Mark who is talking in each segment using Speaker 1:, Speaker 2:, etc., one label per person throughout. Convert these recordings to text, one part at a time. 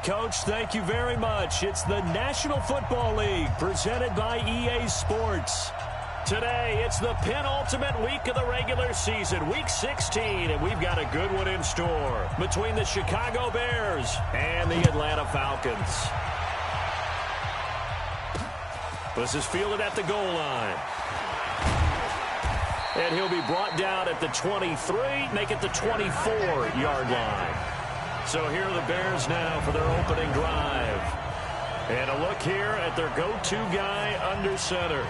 Speaker 1: Coach. Thank you very much. It's the National Football League presented by EA Sports. Today, it's the penultimate week of the regular season, Week 16, and we've got a good one in store between the Chicago Bears and the Atlanta Falcons. This is fielded at the goal line. And he'll be brought down at the 23, make it the 24-yard line. So here are the Bears now for their opening drive. And a look here at their go-to guy under center.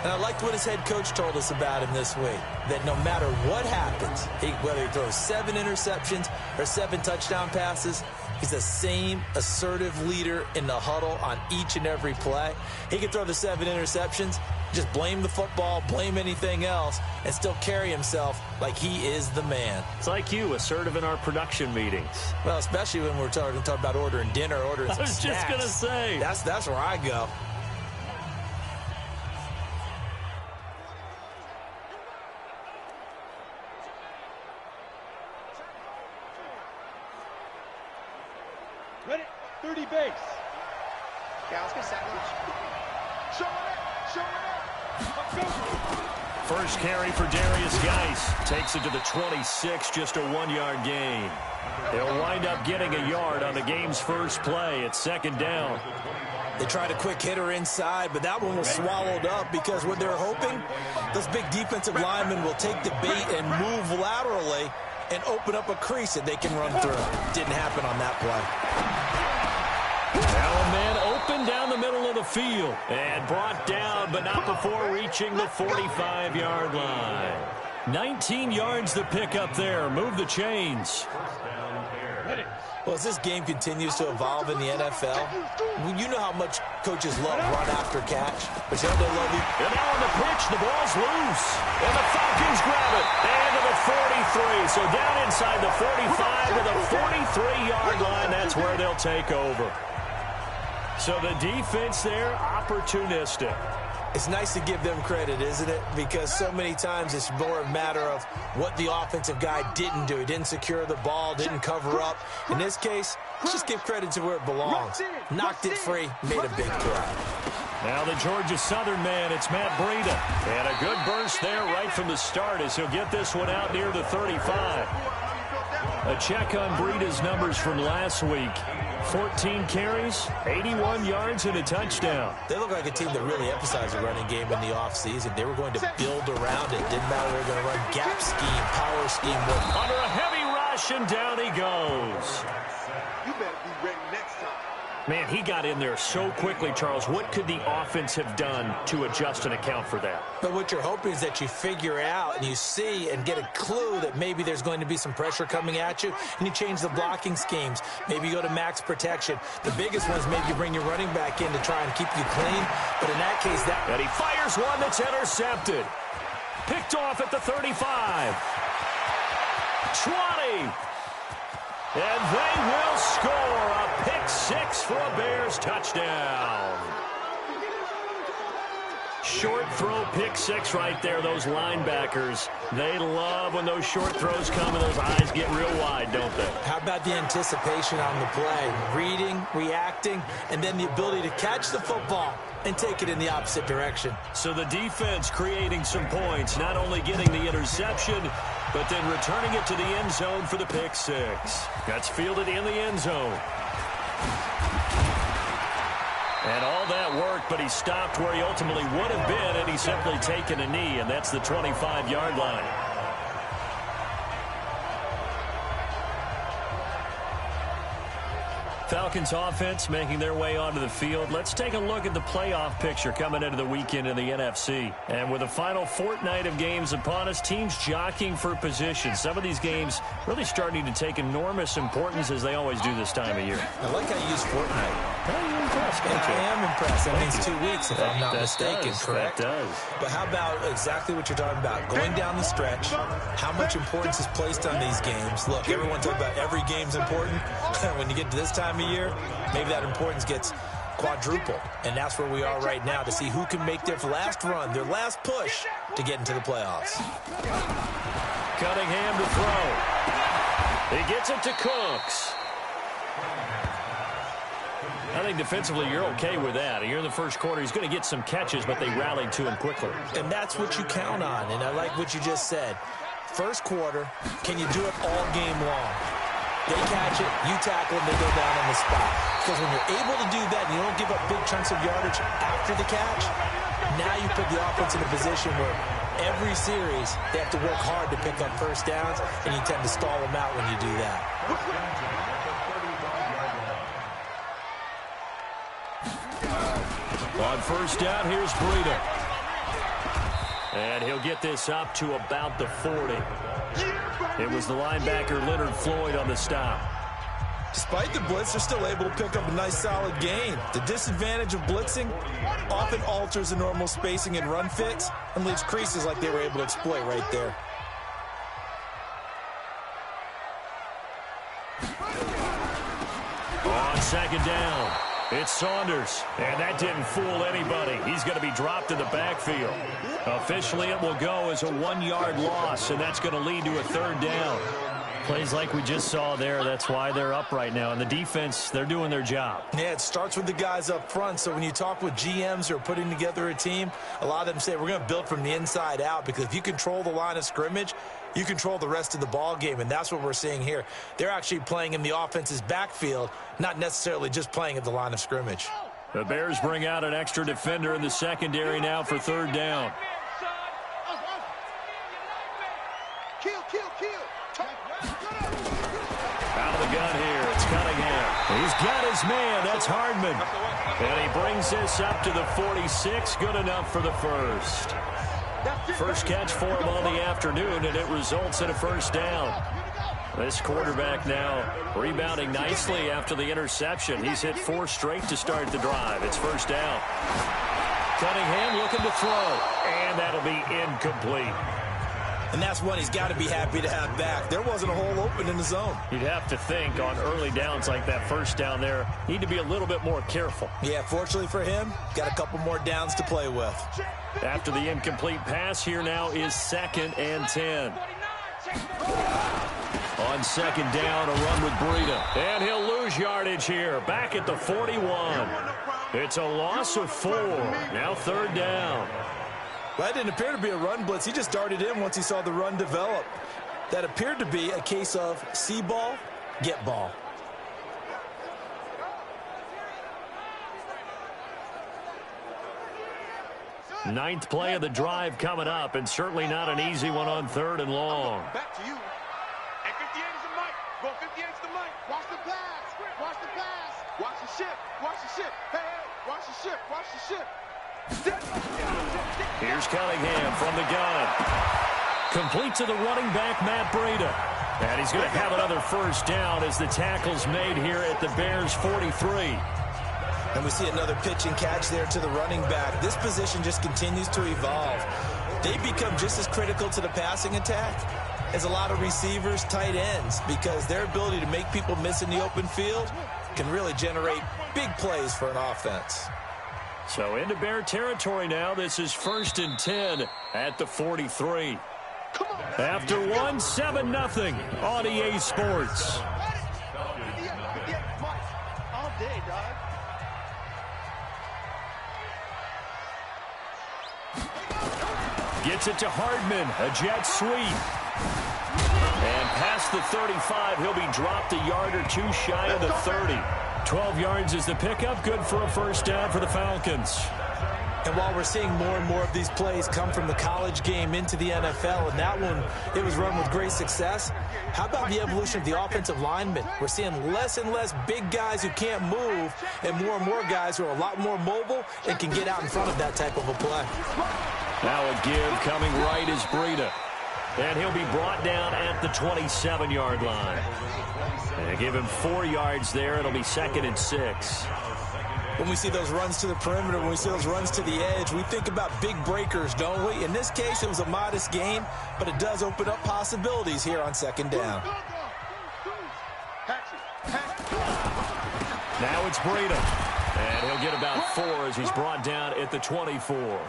Speaker 2: And I liked what his head coach told us about him this week, that no matter what happens, whether he throws 7 interceptions or 7 touchdown passes, he's the same assertive leader in the huddle on each and every play. He can throw the 7 interceptions, just blame the football, blame anything else, and still carry himself like he is the man.
Speaker 1: It's like you, assertive in our production meetings.
Speaker 2: Well, especially when we're talking about ordering dinner, ordering some snacks.
Speaker 1: I was just going to say.
Speaker 2: That's where I go.
Speaker 3: Ready, 30 base.
Speaker 1: First carry for Darius Geis. Takes it to the 26, just a 1-yard gain. They'll wind up getting a yard on the game's first play. It's second down.
Speaker 2: They tried a quick hitter inside, but that one was swallowed up because what they're hoping, those big defensive linemen will take the bait and move laterally and open up a crease that they can run through. Didn't happen on that play.
Speaker 1: Now a man open down the middle of the field and brought down, but not before reaching the 45-yard line. 19 yards to pick up there. Move the chains.
Speaker 2: Well, as this game continues to evolve in the NFL, you know how much coaches love run after catch, but you know they love you.
Speaker 1: And now on the pitch, the ball's loose. And the Falcons grab it. And to the 43. So down inside the 45 to the 43-yard line. That's where they'll take over. So the defense there, opportunistic.
Speaker 2: It's nice to give them credit, isn't it? Because so many times it's more a matter of what the offensive guy didn't do. He didn't secure the ball, didn't cover up. In this case, let's just give credit to where it belongs. Knocked it free, made a big play.
Speaker 1: Now the Georgia Southern man, it's Matt Breida. And a good burst there right from the start as he'll get this one out near the 35. A check on Breida's numbers from last week. 14 carries, 81 yards, and a touchdown.
Speaker 2: They look like a team that really emphasized the running game in the offseason. They were going to build around it. Didn't matter they were going to run gap scheme, power scheme.
Speaker 1: Under a heavy rush, and down he goes.
Speaker 3: You better be ready next time.
Speaker 1: Man, he got in there so quickly, Charles. What could the offense have done to adjust and account for that?
Speaker 2: But what you're hoping is that you figure out and you see and get a clue that maybe there's going to be some pressure coming at you, and you change the blocking schemes. Maybe you go to max protection. The biggest one is maybe you bring your running back in to try and keep you clean. But in that case,
Speaker 1: And he fires one that's intercepted. Picked off at the 35. 20. And they will score a pick 6 for a Bears touchdown. Short throw, pick 6 right there. Those linebackers, they love when those short throws come and those eyes get real wide, don't they?
Speaker 2: How about the anticipation on the play? Reading, reacting, and then the ability to catch the football and take it in the opposite direction.
Speaker 1: So the defense creating some points, not only getting the interception, but then returning it to the end zone for the pick 6. That's fielded in the end zone. And all that worked, but he stopped where he ultimately would have been, and he's simply taken a knee, and that's the 25-yard line. Falcons offense making their way onto the field. Let's take a look at the playoff picture coming into the weekend in the NFC. And with the final fortnight of games upon us, teams jockeying for position. Some of these games really starting to take enormous importance as they always do this time of year.
Speaker 2: I like how you use fortnight.
Speaker 1: You're impressed,
Speaker 2: I am impressed. That means 2 weeks if I'm not mistaken, correct?
Speaker 1: That does.
Speaker 2: But how about exactly what you're talking about? Going down the stretch, how much importance is placed on these games? Look, everyone talks about every game's important. When you get to this time of year, maybe that importance gets quadrupled. And that's where we are right now to see who can make their last run, their last push to get into the playoffs.
Speaker 1: Cunningham to throw. He gets it to Cooks. I think defensively you're okay with that. You're in the first quarter. He's going to get some catches, but they rallied to him quickly.
Speaker 2: And that's what you count on, and I like what you just said. First quarter, can you do it all game long? They catch it, you tackle them, they go down on the spot. Because when you're able to do that and you don't give up big chunks of yardage after the catch, now you put the offense in a position where every series they have to work hard to pick up first downs, and you tend to stall them out when you do that.
Speaker 1: On first down, here's Breida. And he'll get this up to about the 40. It was the linebacker Leonard Floyd on the stop.
Speaker 2: Despite the blitz, they're still able to pick up a nice, solid gain. The disadvantage of blitzing often alters the normal spacing and run fits and leaves creases like they were able to exploit right there.
Speaker 1: On second down, it's Saunders, and that didn't fool anybody. He's going to be dropped in the backfield. Officially, it will go as a 1-yard loss, and that's going to lead to a third down. Plays like we just saw there, that's why they're up right now. And the defense, they're doing their job.
Speaker 2: Yeah, it starts with the guys up front. So when you talk with GMs who are putting together a team, a lot of them say we're going to build from the inside out, because if you control the line of scrimmage, you control the rest of the ball game, and that's what we're seeing here. They're actually playing in the offense's backfield, not necessarily just playing at the line of scrimmage.
Speaker 1: The Bears bring out an extra defender in the secondary now for third down. Out of the gun here, it's Cunningham. He's got his man, that's Hardman. And he brings this up to the 46, good enough for the first. First catch for him on the afternoon, and it results in a first down. This quarterback now rebounding nicely after the interception. He's hit 4 straight to start the drive. It's first down. Cunningham looking to throw, and that'll be incomplete.
Speaker 2: And that's one he's got to be happy to have back. There wasn't a hole open in the zone.
Speaker 1: You'd have to think on early downs like that first down there, need to be a little bit more careful.
Speaker 2: Yeah, fortunately for him, got a couple more downs to play with.
Speaker 1: After the incomplete pass, here now is 2nd and 10. On second down, a run with Breida. And he'll lose yardage here, back at the 41. It's a loss of 4. Now third down.
Speaker 2: Well, that didn't appear to be a run blitz. He just darted in once he saw the run develop. That appeared to be a case of see ball, get ball.
Speaker 1: Ninth play of the drive coming up, and certainly not an easy one on third and long.
Speaker 3: Back to you. And 58 is the mic. Go 58 is the mic. Watch the pass. Watch the pass. Watch the ship. Watch the ship. Hey, hey. Watch the ship. Watch the ship.
Speaker 1: Here's Cunningham from the gun. Complete to the running back, Matt Breida. And he's going to have another first down as the tackle's made here at the Bears' 43.
Speaker 2: And we see another pitch and catch there to the running back. This position just continues to evolve. They become just as critical to the passing attack as a lot of receivers, tight ends, because their ability to make people miss in the open field can really generate big plays for an offense.
Speaker 1: So into Bear territory now. This is 1st and 10 at the 43. After 7-0 on EA Sports.
Speaker 3: All day, dog.
Speaker 1: Gets it to Hardman, a jet sweep. And past the 35, he'll be dropped a yard or 2 shy of the 30. 12 yards is the pickup, good for a first down for the Falcons.
Speaker 2: And while we're seeing more and more of these plays come from the college game into the NFL, and that one, it was run with great success, how about the evolution of the offensive linemen? We're seeing less and less big guys who can't move and more guys who are a lot more mobile and can get out in front of that type of a play.
Speaker 1: Now a give coming right is Breida. And he'll be brought down at the 27-yard line. And give him 4 yards there. It'll be 2nd and 6.
Speaker 2: When we see those runs to the perimeter, when we see those runs to the edge, we think about big breakers, don't we? In this case, it was a modest gain, but it does open up possibilities here on second down.
Speaker 1: Now it's Breida. And he'll get about 4 as he's brought down at the 24.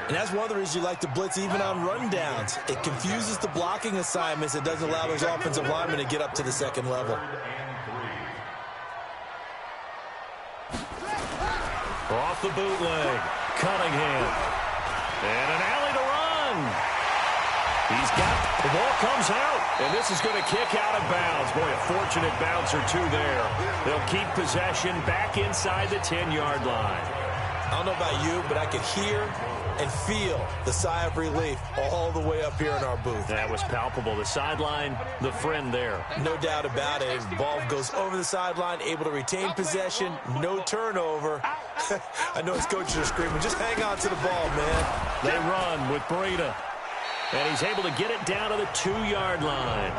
Speaker 2: And that's one of the reasons you like to blitz even on rundowns. It confuses the blocking assignments. It doesn't allow those offensive linemen to get up to the second level.
Speaker 1: Off the bootleg. Cunningham. And an alley to run. He's got the ball comes out, and this is going to kick out of bounds. Boy, a fortunate bounce or two there. They'll keep possession back inside the 10-yard line.
Speaker 2: I don't know about you, but I could hear and feel the sigh of relief all the way up here in our booth.
Speaker 1: That was palpable. The sideline, the friend there.
Speaker 2: No doubt about it. The ball goes over the sideline, able to retain possession, no turnover. I know his coaches are screaming, just hang on to the ball, man.
Speaker 1: They run with Breida. And he's able to get it down to the 2-yard line.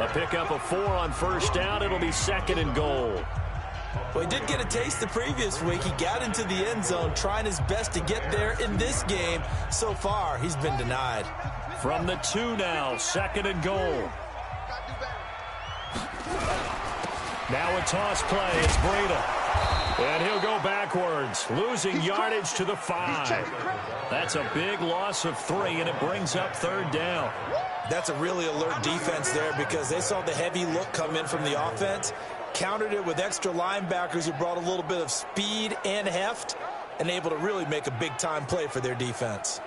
Speaker 1: A pickup of 4 on first down. It'll be 2nd and goal.
Speaker 2: Well, he did get a taste the previous week. He got into the end zone, trying his best to get there in this game. So far, he's been denied.
Speaker 1: From the 2 now, 2nd and goal. Now a toss play. It's Breida. And he'll go backwards, losing yardage to the 5. That's a big loss of 3, and it brings up 3rd down.
Speaker 2: That's a really alert defense there because they saw the heavy look come in from the offense, countered it with extra linebackers who brought a little bit of speed and heft, and able to really make a big-time play for their defense.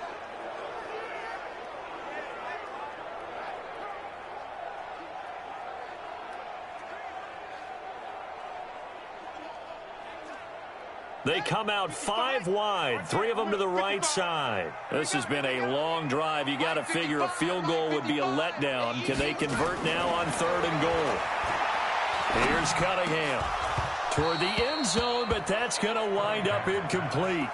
Speaker 1: They come out 5 wide, 3 of them to the right side. This has been a long drive. You got to figure a field goal would be a letdown. Can they convert now on 3rd and goal? Here's Cunningham toward the end zone, but that's going to wind up incomplete.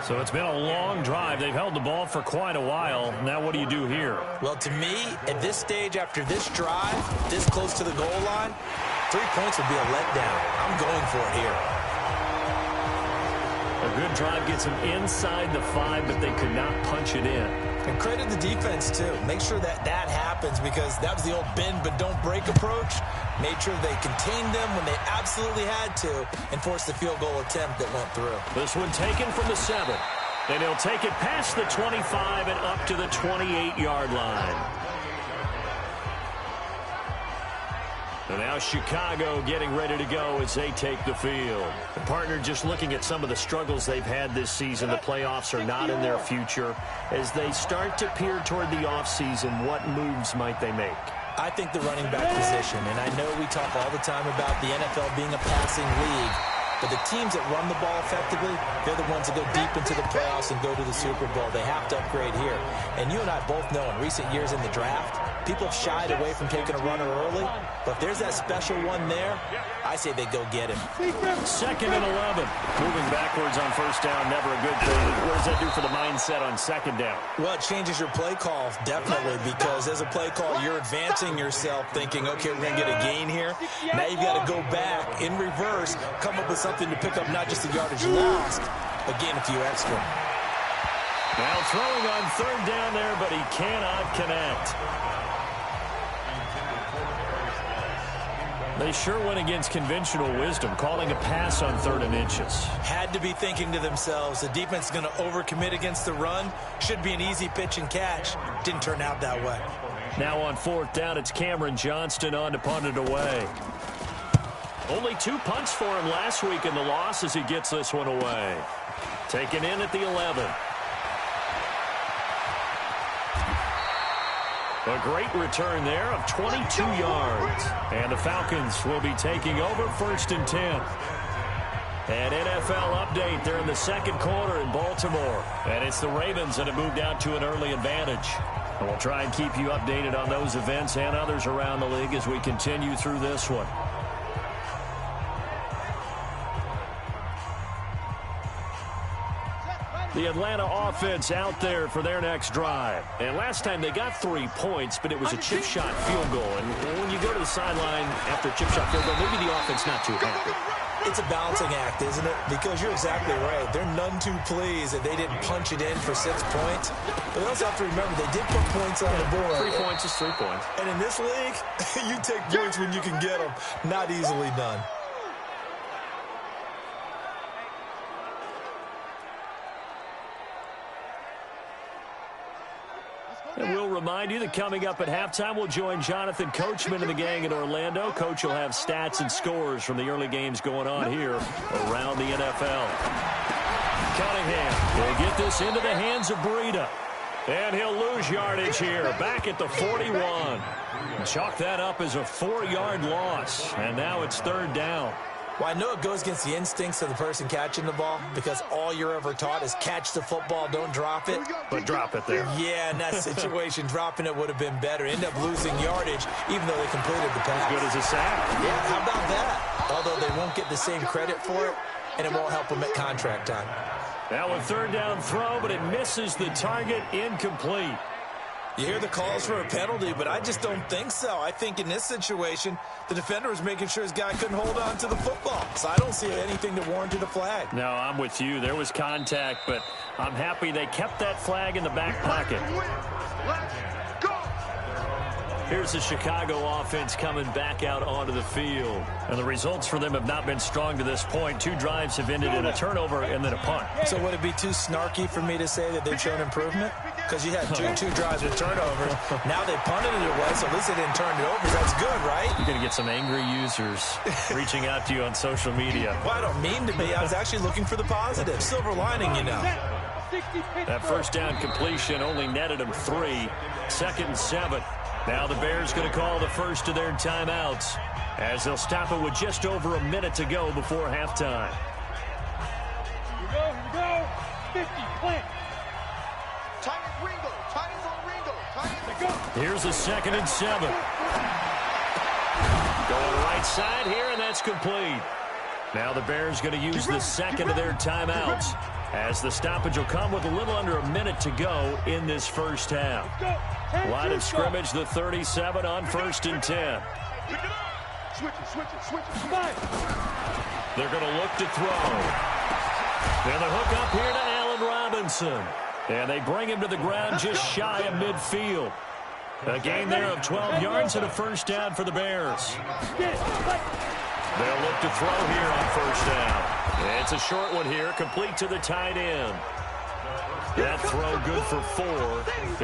Speaker 1: So it's been a long drive. They've held the ball for quite a while. Now what do you do here?
Speaker 2: Well, to me, at this stage, after this drive, this close to the goal line, 3 points would be a letdown. I'm going for it here.
Speaker 1: A good drive gets them inside the 5, but they could not punch it in.
Speaker 2: And credit the defense, too. Make sure that that happens because that was the old bend but don't break approach. Made sure they contained them when they absolutely had to and forced the field goal attempt that went through.
Speaker 1: This one taken from the 7. And he'll take it past the 25 and up to the 28-yard line. And now Chicago getting ready to go as they take the field. And partner, just looking at some of the struggles they've had this season, the playoffs are not in their future. As they start to peer toward the offseason, what moves might they make?
Speaker 2: I think the running back position, and I know we talk all the time about the NFL being a passing league, but the teams that run the ball effectively, they're the ones that go deep into the playoffs and go to the Super Bowl. They have to upgrade here. And you and I both know in recent years in the draft, people have shied away from taking a runner early, but if there's that special one there, I say they go get him.
Speaker 1: 2nd and 11. Moving backwards on first down, never a good thing. What does that do for the mindset on 2nd down?
Speaker 2: Well, it changes your play call, definitely, because as a play call, you're advancing yourself thinking, okay, we're going to get a gain here. Now you've got to go back in reverse, come up with something to pick up not just the yardage lost, but gain a few extra.
Speaker 1: Now throwing on 3rd down there, but he cannot connect. They sure went against conventional wisdom, calling a pass on 3rd and inches.
Speaker 2: Had to be thinking to themselves, the defense is going to overcommit against the run. Should be an easy pitch and catch. Didn't turn out that way.
Speaker 1: Now on 4th down, it's Cameron Johnston on to punt it away. Only 2 punts for him last week in the loss as he gets this one away. Taken in at the 11. A great return there of 22 yards. And the Falcons will be taking over 1st and 10. An NFL update. They're in the 2nd quarter in Baltimore. And it's the Ravens that have moved out to an early advantage. And we'll try and keep you updated on those events and others around the league as we continue through this one. The Atlanta offense out there for their next drive. And last time they got 3 points, but it was a chip shot field goal. And when you go to the sideline after a chip shot field goal, maybe the offense not too happy.
Speaker 2: It's a balancing act, isn't it? Because you're exactly right. They're none too pleased that they didn't punch it in for 6 points. But they also have to remember they did put points on the board.
Speaker 1: 3 points is 3 points.
Speaker 2: And in this league, you take points when you can get them. Not easily done.
Speaker 1: And we'll remind you that coming up at halftime, we'll join Jonathan Coachman and the gang in Orlando. Coach will have stats and scores from the early games going on here around the NFL. Cunningham will get this into the hands of Breida. And he'll lose yardage here, back at the 41. Chalk that up as a 4-yard loss, and now it's third down.
Speaker 2: Well, I know it goes against the instincts of the person catching the ball because all you're ever taught is catch the football, don't drop it.
Speaker 1: But drop it there.
Speaker 2: Yeah, in that situation, dropping it would have been better. End up losing yardage, even though they completed the pass.
Speaker 1: As good as a sack.
Speaker 2: Yeah, how about that? Although they won't get the same credit for it, and it won't help them at contract time.
Speaker 1: Now a third down throw, but it misses the target, incomplete.
Speaker 2: You hear the calls for a penalty, but I just don't think so. I think in this situation, the defender was making sure his guy couldn't hold on to the football. So I don't see anything that warranted a flag.
Speaker 1: No, I'm with you. There was contact, but I'm happy they kept that flag in the back pocket. Here's the Chicago offense coming back out onto the field. And the results for them have not been strong to this point. 2 drives have ended in a turnover and then a punt.
Speaker 2: So would it be too snarky for me to say that they've shown improvement? Because you had two drives with turnovers. Now they punted it away, so at least they didn't turn it over. That's good, right?
Speaker 1: You're going to get some angry users reaching out to you on social media.
Speaker 2: Well, I don't mean to be. I was actually looking for the positive. Silver lining, you know.
Speaker 1: That first down completion only netted them 3. 2nd and 7. Now the Bears going to call the first of their timeouts as they'll stop it with just over a minute to go before halftime.
Speaker 3: Here we go. 50, plant. Titans Ringo. Titans on Ringo. Titans go.
Speaker 1: Here's a 2nd and 7. Going right side here, and that's complete. Now the Bears going to use the second of their timeouts as the stoppage will come with a little under a minute to go in this first half. Line of scrimmage, the 37 on 1st and 10.
Speaker 3: Switch it.
Speaker 1: They're going to look to throw. And the hook up here to Allen Robinson. And they bring him to the ground just shy of midfield. A gain there of 12 yards and a first down for the Bears. They'll look to throw here on 1st down. It's a short one here, complete to the tight end. That throw good for 4.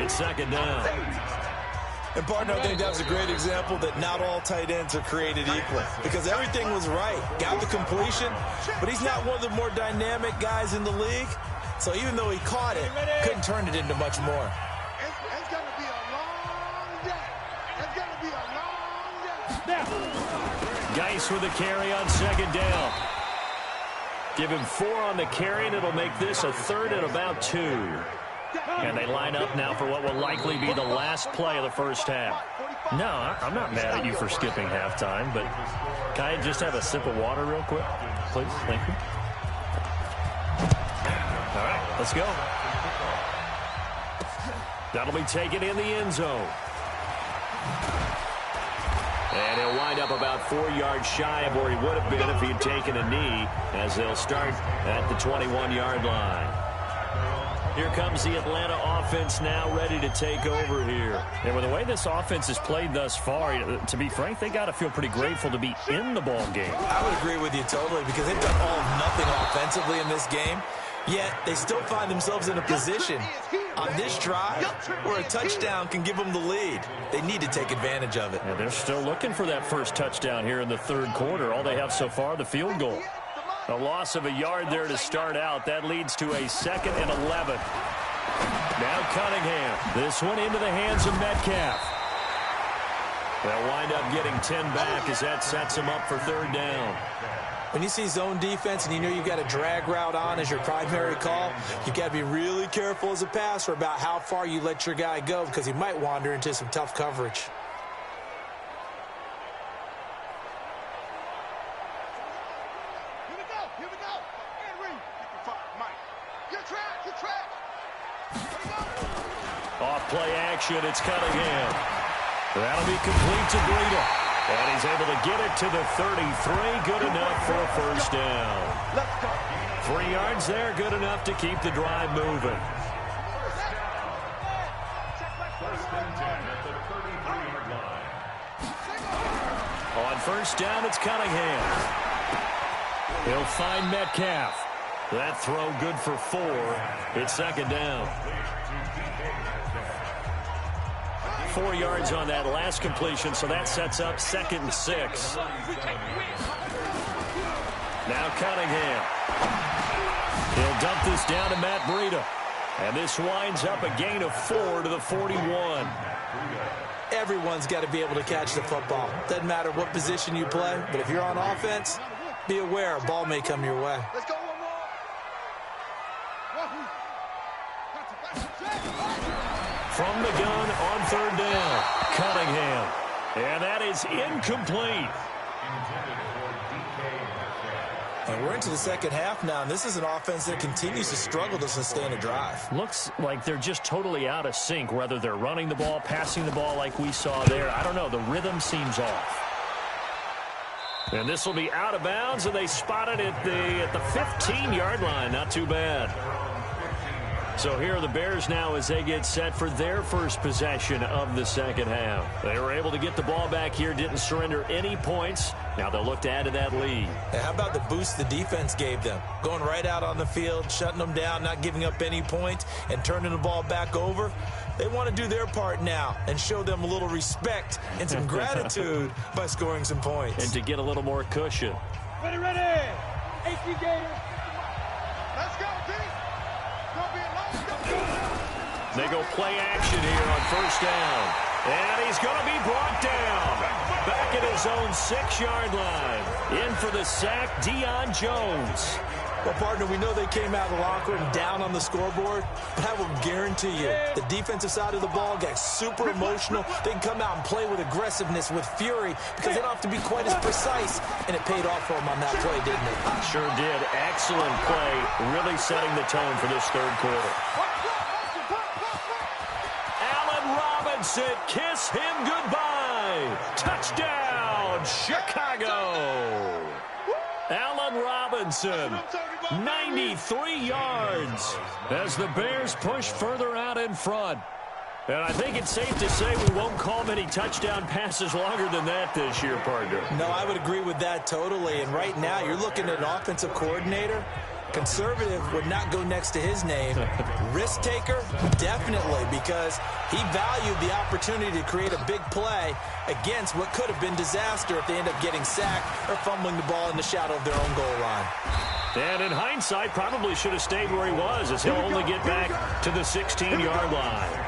Speaker 1: It's 2nd down.
Speaker 2: And, partner, I think that was a great example that not all tight ends are created equal because everything was right. Got the completion, but he's not one of the more dynamic guys in the league. So even though he caught it, couldn't turn it into much more.
Speaker 3: It's going to be a long day. It's going to be a long day.
Speaker 1: Geis with a carry on 2nd down. Give him 4 on the carry, and it'll make this a 3rd and about 2. And they line up now for what will likely be the last play of the first half. No, I'm not mad at you for skipping halftime, but can I just have a sip of water real quick, please? Thank you. All right, let's go. That'll be taken in the end zone. And he'll wind up about 4 yards shy of where he would have been if he had taken a knee as they'll start at the 21-yard line. Here comes the Atlanta offense now ready to take over here. And with the way this offense has played thus far, to be frank, they got to feel pretty grateful to be in the ball game.
Speaker 2: I would agree with you totally because they've done all of nothing offensively in this game. Yet they still find themselves in a position on this drive where a touchdown can give them the lead. They need to take advantage of it.
Speaker 1: And they're still looking for that first touchdown here in the 3rd quarter. All they have so far, the field goal. A loss of a yard there to start out. That leads to a 2nd and 11. Now Cunningham. This one into the hands of Metcalf. They'll wind up getting 10 back as that sets them up for 3rd down.
Speaker 2: When you see zone defense and you know you've got a drag route on as your primary call, you've got to be really careful as a passer about how far you let your guy go because he might wander into some tough coverage.
Speaker 3: Here we go. Henry. 55, Mike. You're trapped.
Speaker 1: Off play action, it's Cunningham. That'll be complete to Breida. And he's able to get it to the 33. Good enough for a first down.
Speaker 3: Let's go.
Speaker 1: 3 yards there, good enough to keep the drive moving. On 1st down, it's Cunningham. He'll find Metcalf. That throw good for 4. It's 2nd down. 4 yards on that last completion, so that sets up 2nd and 6. Now Cunningham. He'll dump this down to Matt Breida. And this winds up a gain of 4 to the 41.
Speaker 2: Everyone's got to be able to catch the football. Doesn't matter what position you play, but if you're on offense, be aware a ball may come your way.
Speaker 3: Let's go one more.
Speaker 1: From the gun on 3rd down, Cunningham. And that is incomplete.
Speaker 2: And we're into the 2nd half now, and this is an offense that continues to struggle to sustain a drive.
Speaker 1: Looks like they're just totally out of sync, whether they're running the ball, passing the ball like we saw there. I don't know. The rhythm seems off. And this will be out of bounds, and they spot it at the 15-yard line. Not too bad. So here are the Bears now as they get set for their first possession of the 2nd half. They were able to get the ball back here, didn't surrender any points. Now they'll look to add to that lead.
Speaker 2: And how about the boost the defense gave them? Going right out on the field, shutting them down, not giving up any points, and turning the ball back over. They want to do their part now and show them a little respect and some gratitude by scoring some points.
Speaker 1: And to get a little more cushion.
Speaker 3: Ready. AC Gators. Let's go, D.
Speaker 1: They go play action here on 1st down. And he's going to be brought down. Back at his own 6-yard line. In for the sack, Deion Jones.
Speaker 2: Well, partner, we know they came out of the locker room down on the scoreboard, but I will guarantee you the defensive side of the ball got super emotional. They can come out and play with aggressiveness, with fury, because they don't have to be quite as precise, and it paid off for them on that play, didn't it?
Speaker 1: Sure did. Excellent play, really setting the tone for this 3rd quarter. Allen Robinson, kiss him goodbye. Touchdown, Chicago. Allen Robinson, 93 yards as the Bears push further out in front. And I think it's safe to say we won't call many touchdown passes longer than that this year, partner.
Speaker 2: No, I would agree with that totally. And right now, you're looking at an offensive coordinator. Conservative would not go next to his name. Risk taker, definitely, because he valued the opportunity to create a big play against what could have been disaster if they end up getting sacked or fumbling the ball in the shadow of their own goal line.
Speaker 1: And in hindsight, probably should have stayed where he was, as he'll only get back to the 16-yard line.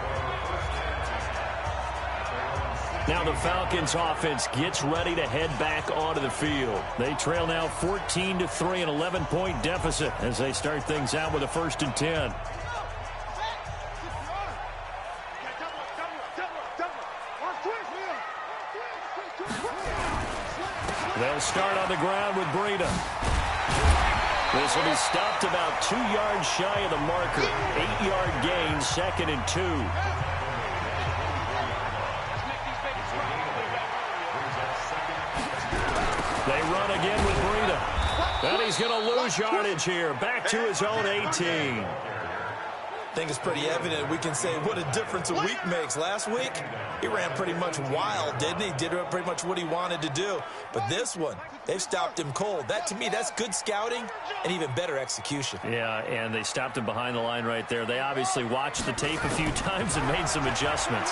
Speaker 1: Now the Falcons offense gets ready to head back onto the field. They trail now 14-3, an 11-point deficit as they start things out with a 1st and 10. They'll start on the ground with Breida. This will be stopped about 2 yards shy of the marker. 8-yard gain, 2nd and 2. They run again with Breida. And he's going to lose yardage here. Back to his own 18.
Speaker 2: I think it's pretty evident we can say what a difference a week makes. Last week, he ran pretty much wild, didn't he? Did pretty much what he wanted to do. But this one, they've stopped him cold. That, to me, that's good scouting and even better execution.
Speaker 1: Yeah, and they stopped him behind the line right there. They obviously watched the tape a few times and made some adjustments.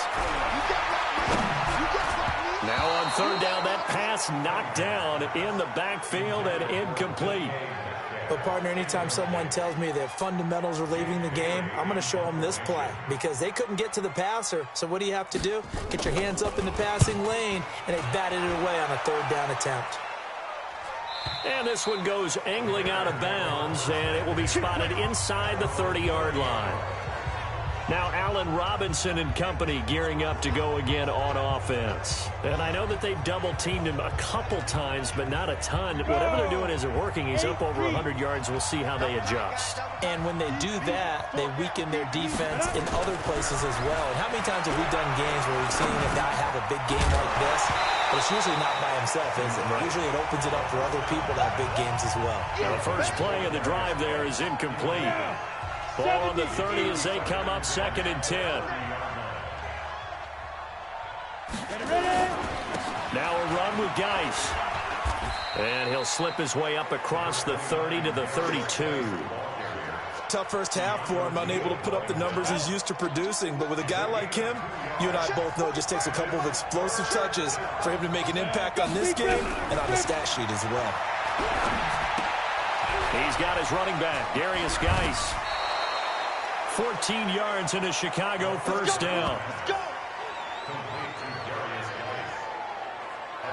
Speaker 1: Now on 3rd down, that pass knocked down in the backfield and incomplete.
Speaker 2: But, partner, anytime someone tells me that fundamentals are leaving the game, I'm going to show them this play because they couldn't get to the passer. So what do you have to do? Get your hands up in the passing lane, and they batted it away on a 3rd down attempt.
Speaker 1: And this one goes angling out of bounds, and it will be spotted inside the 30-yard line. Now Allen Robinson and company gearing up to go again on offense. And I know that they've double-teamed him a couple times, but not a ton. Whatever they're doing isn't working. He's up over 100 yards. We'll see how they adjust.
Speaker 2: And when they do that, they weaken their defense in other places as well. And how many times have we done games where we've seen a guy have a big game like this? But it's usually not by himself, is it? Right. Usually it opens it up for other people to have big games as well.
Speaker 1: Now the first play of the drive there is incomplete. Ball on the 30 as they come up 2nd and 10. Now a run with Geis. And he'll slip his way up across the 30 to the 32.
Speaker 2: tough first half for him, unable to put up the numbers he's used to producing. But with a guy like him, you and I both know it just takes a couple of explosive touches for him to make an impact on this game and on the stat sheet as well.
Speaker 1: He's got his running back, Darius Geis. 14 yards in a Chicago first down.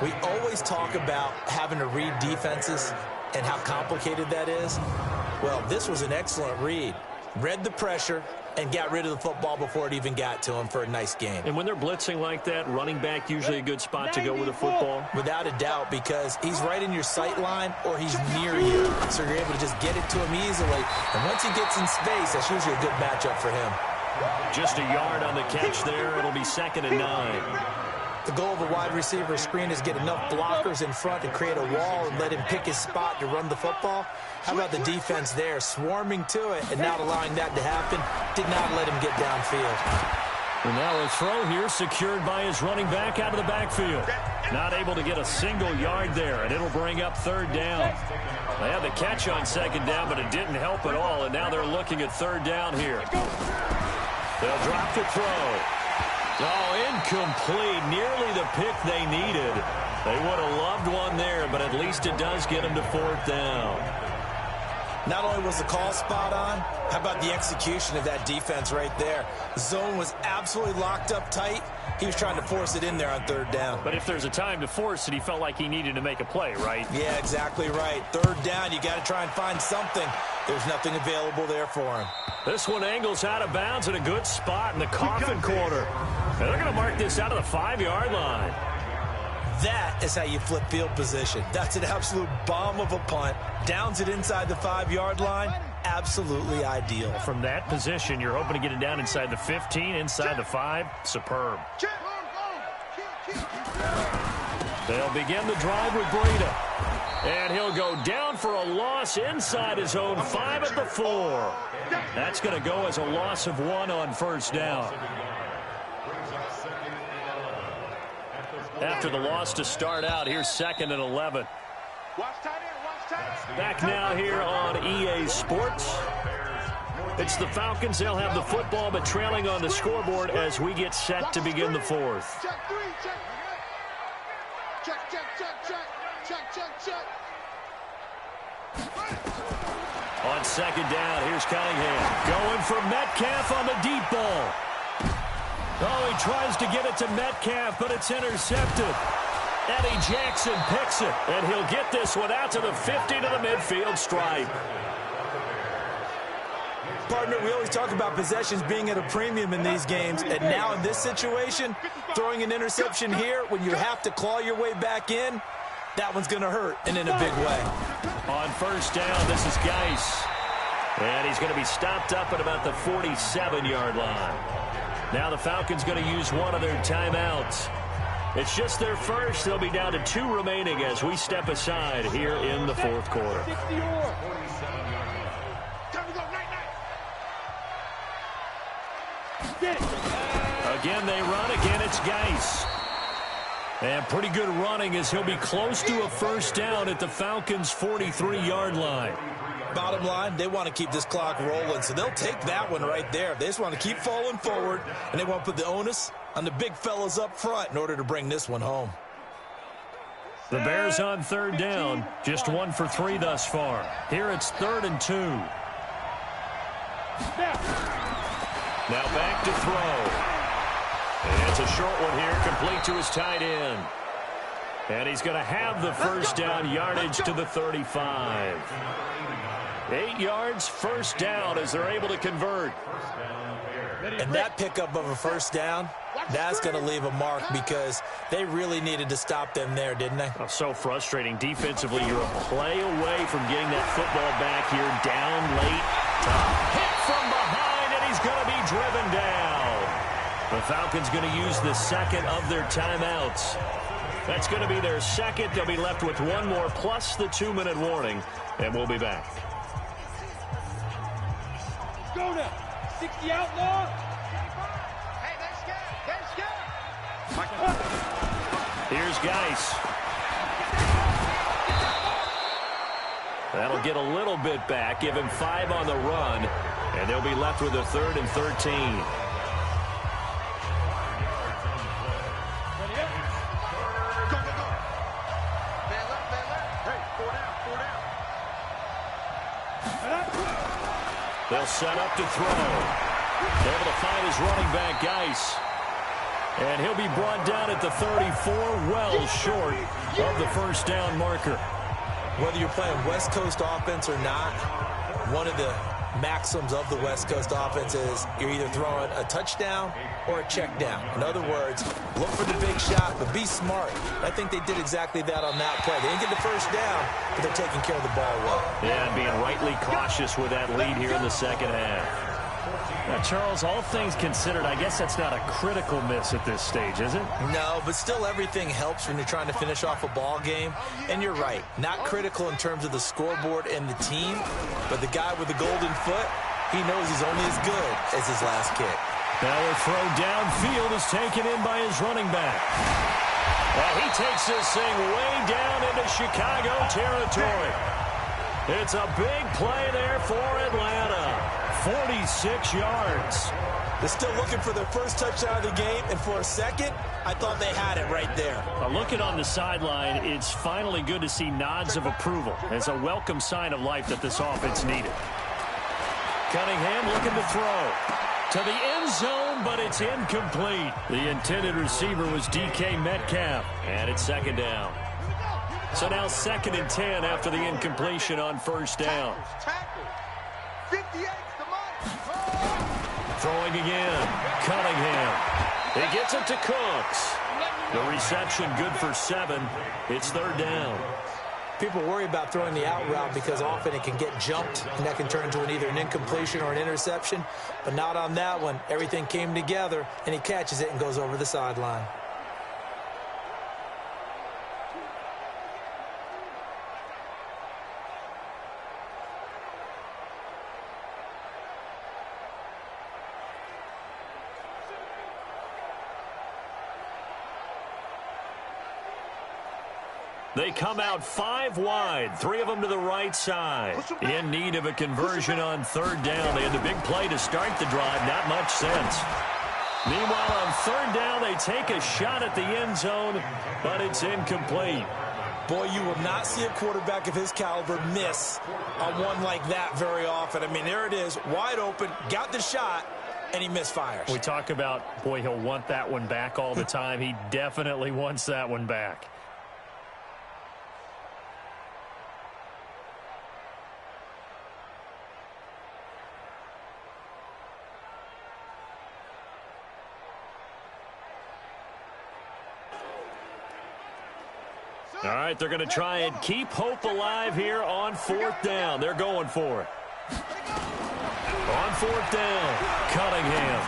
Speaker 2: We always talk about having to read defenses and how complicated that is. Well, this was an excellent read. Read the pressure and got rid of the football before it even got to him for a nice game.
Speaker 1: And when they're blitzing like that, running back usually a good spot to go with the football?
Speaker 2: Without a doubt, because he's right in your sight line or he's near you. So you're able to just get it to him easily. And once he gets in space, that's usually a good matchup for him.
Speaker 1: Just a yard on the catch there. It'll be 2nd and 9.
Speaker 2: The goal of a wide receiver screen is get enough blockers in front to create a wall and let him pick his spot to run the football. How about the defense there, swarming to it and not allowing that to happen? Did not let him get downfield.
Speaker 1: And now a throw here secured by his running back out of the backfield. Not able to get a single yard there, and it'll bring up 3rd down. They had the catch on 2nd down, but it didn't help at all, and now they're looking at 3rd down here. They'll drop the throw. Oh, incomplete. Nearly the pick they needed. They would have loved one there, but at least it does get them to 4th down.
Speaker 2: Not only was the call spot on, how about the execution of that defense right there? The zone was absolutely locked up tight. He was trying to force it in there on 3rd down.
Speaker 1: But if there's a time to force it, he felt like he needed to make a play, right?
Speaker 2: Yeah, exactly right. 3rd down, you got to try and find something. There's nothing available there for him.
Speaker 1: This one angles out of bounds at a good spot in the coffin corner. And they're going to mark this out of the 5-yard line.
Speaker 2: That is how you flip field position. That's an absolute bomb of a punt. Downs it inside the 5-yard line. Absolutely ideal.
Speaker 1: From that position, you're hoping to get it down inside the 15, inside the 5. Superb. They'll begin the drive with Breida. And he'll go down for a loss inside his own 5 at the 4. That's going to go as a loss of 1 on 1st down. After the loss to start out, here's 2nd and 11. Back now here on EA Sports. It's the Falcons. They'll have the football, but trailing on the scoreboard as we get set to begin the 4th. On 2nd down, here's Cunningham. Going for Metcalf on the deep ball. Oh, he tries to get it to Metcalf, but it's intercepted. Eddie Jackson picks it, and he'll get this one out to the 50 to the midfield stripe.
Speaker 2: Partner, we always talk about possessions being at a premium in these games, and now in this situation, throwing an interception here when you have to claw your way back in, that one's going to hurt, and in a big way.
Speaker 1: On 1st down, this is Geis. And he's going to be stopped up at about the 47-yard line. Now the Falcons going to use one of their timeouts. It's just their first. They'll be down to 2 remaining as we step aside here in the 4th quarter. Again, they run. Again, it's Geis. And pretty good running as he'll be close to a 1st down at the Falcons' 43-yard line.
Speaker 2: Bottom line, they want to keep this clock rolling, so they'll take that one right there. They just want to keep falling forward, and they want to put the onus on the big fellas up front in order to bring this one home.
Speaker 1: The Bears on 3rd down, just 1 for 3 thus far. Here it's 3rd and 2. Now back to throw. And it's a short one here, complete to his tight end. And he's going to have the 1st down yardage to the 35. 8 yards, 1st down as they're able to convert.
Speaker 2: And that pickup of a 1st down, that's going to leave a mark because they really needed to stop them there, didn't they?
Speaker 1: Oh, so frustrating. Defensively, you're a play away from getting that football back here, down late. Hit from behind, and he's going to be driven down. The Falcons going to use the 2nd of their timeouts. That's going to be their 2nd. They'll be left with 1 more plus the 2-minute warning, and we'll be back.
Speaker 4: Go now. 60 outlaw.
Speaker 3: Hey, that's good.
Speaker 1: Here's Geis. That'll get a little bit back, give him 5 on the run. And they'll be left with a 3rd and 13. They'll set up to throw. Able to find his running back, Geis. And he'll be brought down at the 34, well short of the first down marker.
Speaker 2: Whether you're playing West Coast offense or not, one of the maxims of the West Coast offense is you're either throwing a touchdown or a check down. In other words, look for the big shot, but be smart. I think they did exactly that on that play. They didn't get the first down, but they're taking care of the ball well.
Speaker 1: Yeah, and being rightly cautious with that lead here in the second half. Now, Charles, all things considered, I guess that's not a critical miss at this stage, is it?
Speaker 2: No, but still everything helps when you're trying to finish off a ball game. And you're right, not critical in terms of the scoreboard and the team, but the guy with the golden foot, he knows he's only as good as his last kick.
Speaker 1: Now a throw downfield is taken in by his running back. And he takes this thing way down into Chicago territory. It's a big play there for Atlanta. 46 yards.
Speaker 2: They're still looking for their first touchdown of the game, and for a second, I thought they had it right there.
Speaker 1: Looking on the sideline, it's finally good to see nods of approval. It's a welcome sign of life that this offense needed. Cunningham looking to throw to the end zone, but it's incomplete. The intended receiver was DK Metcalf, and it's second down. So now 2nd and 10 after the incompletion on first down. Throwing again. Cunningham. He gets it to Cooks. The reception good for 7. It's 3rd down.
Speaker 2: People worry about throwing the out route because often it can get jumped, and that can turn into either an incompletion or an interception. But not on that one. Everything came together, and he catches it and goes over the sideline.
Speaker 1: They come out 5 wide, 3 of them to the right side. In need of a conversion on 3rd down. They had the big play to start the drive. Not much sense. Meanwhile, on 3rd down, they take a shot at the end zone, but it's incomplete.
Speaker 2: Boy, you will not see a quarterback of his caliber miss on one like that very often. I mean, there it is, wide open, got the shot, and he misfires.
Speaker 1: We talk about, boy, he'll want that one back all the time. He definitely wants that one back. All right, they're going to try and keep hope alive here on 4th down. They're going for it. On 4th down, Cunningham.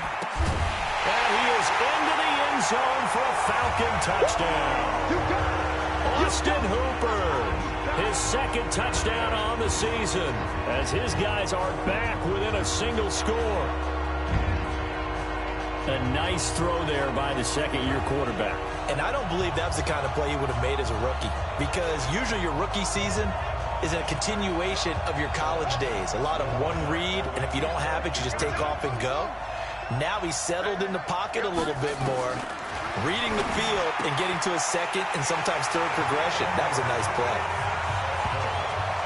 Speaker 1: And he is into the end zone for a Falcon touchdown. Austin Hooper, his 2nd touchdown on the season, as his guys are back within a single score. A nice throw there by the 2nd-year quarterback.
Speaker 2: And I don't believe that's the kind of play he would have made as a rookie, because usually your rookie season is a continuation of your college days. A lot of one read, and if you don't have it, you just take off and go. Now he's settled in the pocket a little bit more, reading the field and getting to a 2nd and sometimes 3rd progression. That was a nice play.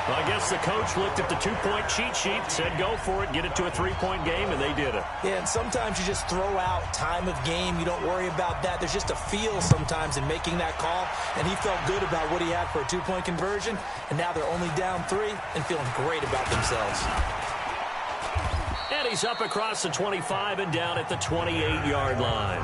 Speaker 1: Well, I guess the coach looked at the 2-point cheat sheet, said go for it, get it to a 3-point game, and they did it.
Speaker 2: Yeah, and sometimes you just throw out time of game. You don't worry about that. There's just a feel sometimes in making that call, and he felt good about what he had for a 2-point conversion, and now they're only down 3 and feeling great about themselves.
Speaker 1: And he's up across the 25 and down at the 28-yard line.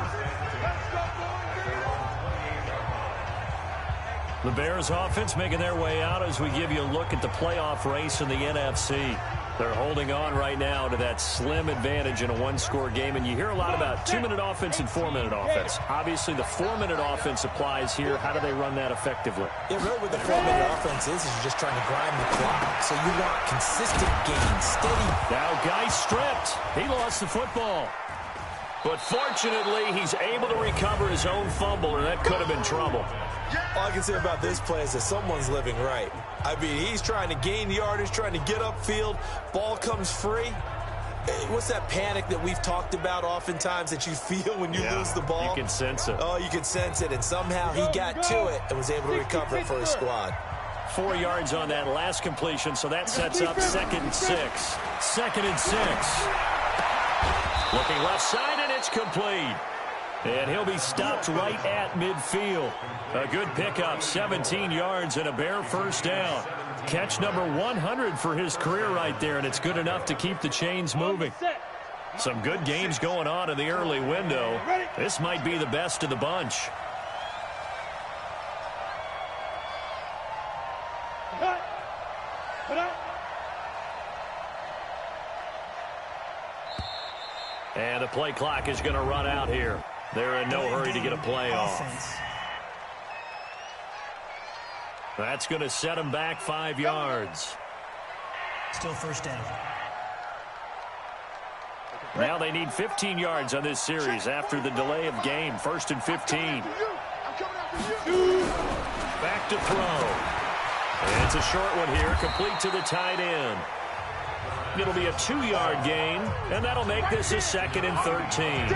Speaker 1: The Bears offense making their way out as we give you a look at the playoff race in the NFC. They're holding on right now to that slim advantage in a 1-score game. And you hear a lot about 2-minute offense and 4-minute offense. Obviously, the 4-minute offense applies here. How do they run that effectively?
Speaker 2: Yeah, really what the 4-minute offense is you're just trying to grind the clock. So you want consistent gains, steady.
Speaker 1: Now, Geis stripped. He lost the football. But fortunately, he's able to recover his own fumble, and that could have been trouble.
Speaker 2: All I can say about this play is that someone's living right. I mean, he's trying to gain yardage, trying to get upfield. Ball comes free. What's that panic that we've talked about oftentimes that you feel when you lose the ball?
Speaker 1: You can sense it.
Speaker 2: Oh, you can sense it, and somehow he got to it and was able to recover it for his squad.
Speaker 1: 4 yards on that last completion, so that sets up 2nd and 6. 2nd and 6. Looking left side, and it's complete. And he'll be stopped right at midfield. A good pickup, 17 yards and a Bear first down. Catch number 100 for his career right there, and it's good enough to keep the chains moving. Some good games going on in the early window. This might be the best of the bunch. And the play clock is going to run out here. They're in no hurry to get a play off. That's going to set them back 5 yards.
Speaker 5: Still first down.
Speaker 1: Now they need 15 yards on this series after the delay of game. 1st and 15. Back to throw. And it's a short one here, complete to the tight end. It'll be a 2-yard gain, and that'll make this a 2nd and 13.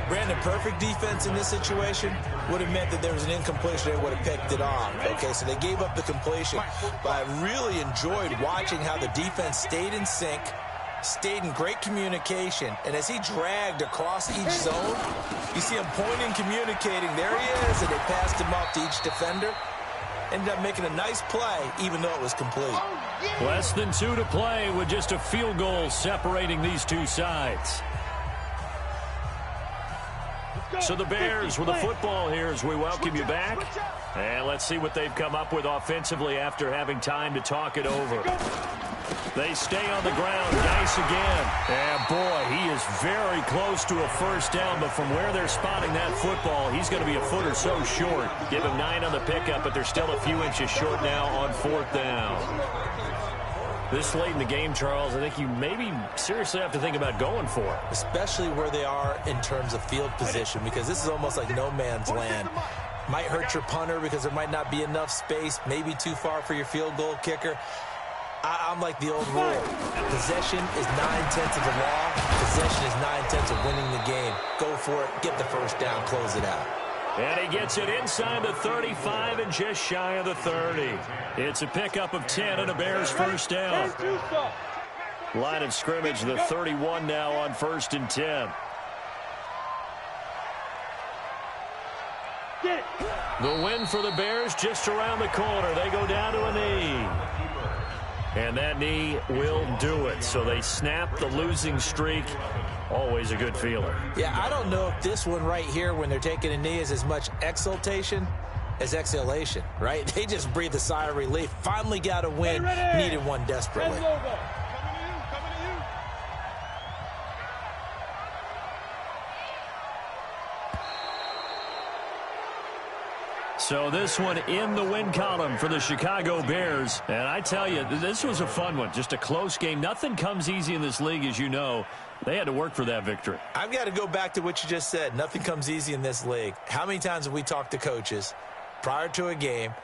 Speaker 2: Brandon, perfect defense in this situation would have meant that there was an incompletion. They would have picked it off. Okay, so they gave up the completion. But I really enjoyed watching how the defense stayed in sync, stayed in great communication, and as he dragged across each zone, you see him pointing, communicating. There he is, and they passed him off to each defender. Ended up making a nice play, even though it was complete.
Speaker 1: Less than 2 to play with just a field goal separating these two sides. So the Bears with the football here as we welcome you back. And let's see what they've come up with offensively after having time to talk it over. They stay on the ground. Nice again. And boy, he is very close to a first down, but from where they're spotting that football, he's going to be a foot or so short. Give him 9 on the pickup, but they're still a few inches short now on 4th down. This late in the game, Charles, I think you maybe seriously have to think about going for it.
Speaker 2: Especially where they are in terms of field position, because this is almost like no man's land. Might hurt your punter because there might not be enough space, maybe too far for your field goal kicker. I'm like the old rule. Possession is 9/10 of the law. Possession is 9/10 of winning the game. Go for it. Get the first down. Close it out.
Speaker 1: And he gets it inside the 35 and just shy of the 30. It's a pickup of 10 and a Bears first down. Line of scrimmage, the 31 now on 1st and 10. The win for the Bears just around the corner. They go down to a knee. And that knee will do it. So they snap the losing streak. Always a good feeler.
Speaker 2: Yeah, I don't know if this one right here, when they're taking a knee, is as much exultation as exhalation, right? They just breathed a sigh of relief. Finally got a win. Needed one desperately.
Speaker 1: So this one in the win column for the Chicago Bears. And I tell you, this was a fun one. Just a close game. Nothing comes easy in this league, as you know. They had to work for that victory.
Speaker 2: I've got to go back to what you just said. Nothing comes easy in this league. How many times have we talked to coaches prior to a game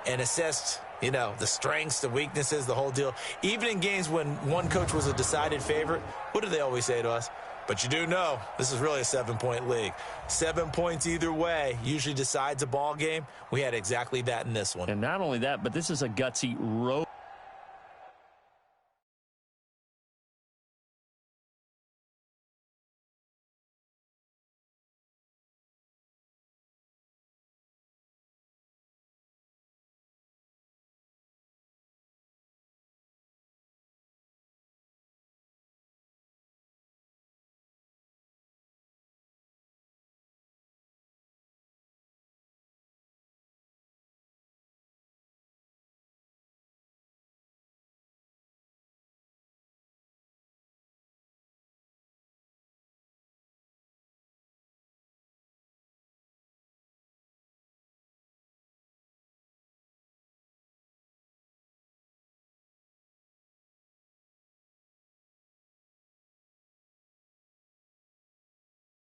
Speaker 2: and assessed, you know, the strengths, the weaknesses, the whole deal? Even in games when one coach was a decided favorite, what do they always say to us? But you do know this is really a 7-point league. 7 points either way usually decides a ball game. We had exactly that in this one.
Speaker 1: And not only that, but this is a gutsy road.